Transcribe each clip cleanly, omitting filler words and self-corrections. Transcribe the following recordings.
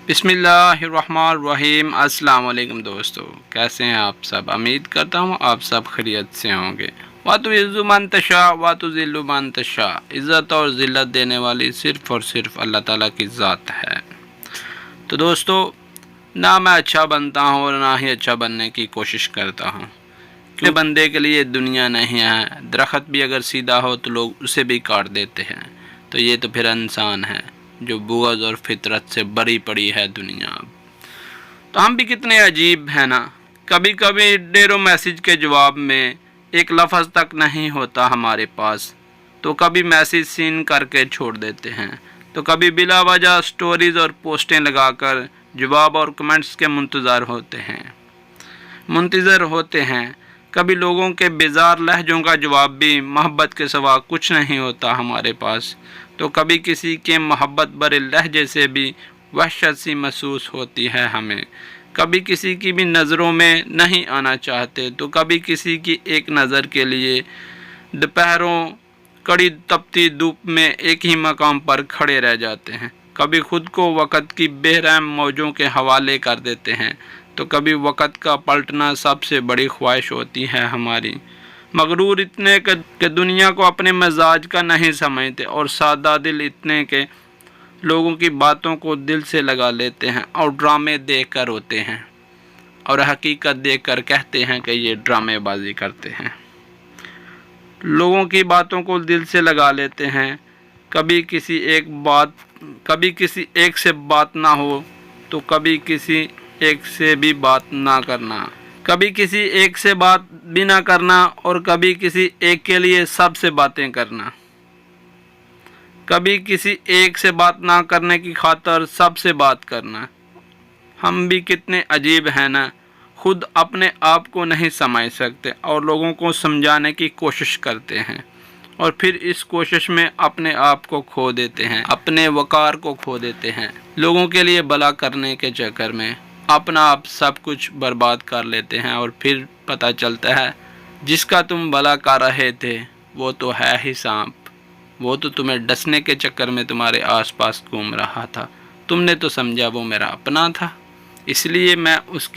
بسم اللہ الرحمن الرحیم۔ السلام علیکم دوستو، کیسے ہیں آپ سب؟ امید کرتا ہوں آپ سب خیریت سے ہوں گے۔ وَتُعِزُّ مَن تَشَاءُ وَتُذِلُّ مَن تَشَاءُ، عزت اور ذلت دینے والی صرف اور صرف اللہ تعالیٰ کی ذات ہے۔ تو دوستو، نہ میں اچھا بنتا ہوں اور نہ ہی اچھا بننے کی کوشش کرتا ہوں، کیونکہ بندے کے لیے دنیا نہیں ہے۔ درخت بھی اگر سیدھا ہو تو لوگ اسے بھی کاٹ دیتے ہیں، تو یہ تو پھر انسان ہے جو بغض اور فطرت سے بری پڑی ہے دنیا۔ تو ہم بھی کتنے عجیب ہیں نا، کبھی کبھی ڈھیروں میسیج کے جواب میں ایک لفظ تک نہیں ہوتا ہمارے پاس، تو کبھی میسیج سین کر کے چھوڑ دیتے ہیں، تو کبھی بلا وجہ سٹوریز اور پوسٹیں لگا کر جواب اور کمنٹس کے منتظر ہوتے ہیں۔ کبھی لوگوں کے بیزار لہجوں کا جواب بھی محبت کے سوا کچھ نہیں ہوتا ہمارے پاس، تو کبھی کسی کے محبت بھرے لہجے سے بھی وحشت سی محسوس ہوتی ہے ہمیں، کبھی کسی کی بھی نظروں میں نہیں آنا چاہتے، تو کبھی کسی کی ایک نظر کے لیے دوپہروں کڑی تپتی دھوپ میں ایک ہی مقام پر کھڑے رہ جاتے ہیں، کبھی خود کو وقت کی بے رحم موجوں کے حوالے کر دیتے ہیں، تو کبھی وقت کا پلٹنا سب سے بڑی خواہش ہوتی ہے ہماری۔ مغرور اتنے کہ دنیا کو اپنے مزاج کا نہیں سمجھتے، اور سادہ دل اتنے کہ لوگوں کی باتوں کو دل سے لگا لیتے ہیں اور ڈرامے دیکھ کر روتے ہیں، اور حقیقت دیکھ کر کہتے ہیں کہ یہ ڈرامے بازی کرتے ہیں۔ لوگوں کی باتوں کو دل سے لگا لیتے ہیں، کبھی کسی ایک سے بات نہ ہو تو کبھی کسی ایک سے بھی بات نہ کرنا، کبھی کسی ایک سے بات بھی نہ کرنا، اور کبھی کسی ایک کے لیے سب سے باتیں کرنا، کبھی کسی ایک سے بات نہ کرنے کی خاطر سب سے بات کرنا۔ ہم بھی کتنے عجیب ہیں نا، خود اپنے آپ کو نہیں سمجھ سکتے اور لوگوں کو سمجھانے کی کوشش کرتے ہیں، اور پھر اس کوشش میں اپنے آپ کو کھو دیتے ہیں، اپنے وقار کو کھو دیتے ہیں۔ لوگوں کے لیے بھلا کرنے کے چکر میں اپنا آپ سب کچھ برباد کر لیتے ہیں، اور پھر پتہ چلتا ہے جس کا تم بھلا کر رہے تھے وہ تو ہے ہی سانپ، وہ تو تمہیں ڈسنے کے چکر میں تمہارے آس پاس گھوم رہا تھا، تم نے تو سمجھا وہ میرا اپنا تھا، اس لیے میں اس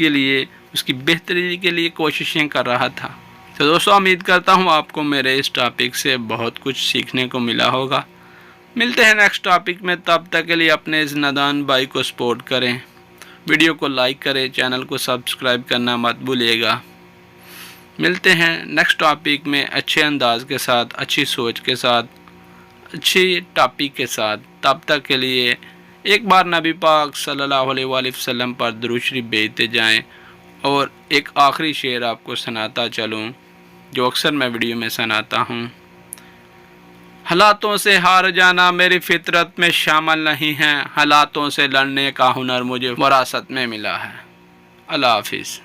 کی بہتری کے لیے کوششیں کر رہا تھا۔ تو دوستو، امید کرتا ہوں آپ کو میرے اس ٹاپک سے بہت کچھ سیکھنے کو ملا ہوگا۔ ملتے ہیں نیکسٹ ٹاپک میں، تب تک کے لیے اپنے اس نادان بھائی کو سپورٹ کریں، ویڈیو کو لائک کریں، چینل کو سبسکرائب کرنا مت بھولیے گا۔ ملتے ہیں نیکسٹ ٹاپک میں اچھے انداز کے ساتھ، اچھی سوچ کے ساتھ، اچھی ٹاپک کے ساتھ۔ تب تک کے لیے ایک بار نبی پاک صلی اللہ علیہ وآلہ وسلم پر درود شریف بھیجتے جائیں، اور ایک آخری شعر آپ کو سناتا چلوں جو اکثر میں ویڈیو میں سناتا ہوں۔ حالاتوں سے ہار جانا میری فطرت میں شامل نہیں ہے، حالاتوں سے لڑنے کا ہنر مجھے وراثت میں ملا ہے۔ اللہ حافظ۔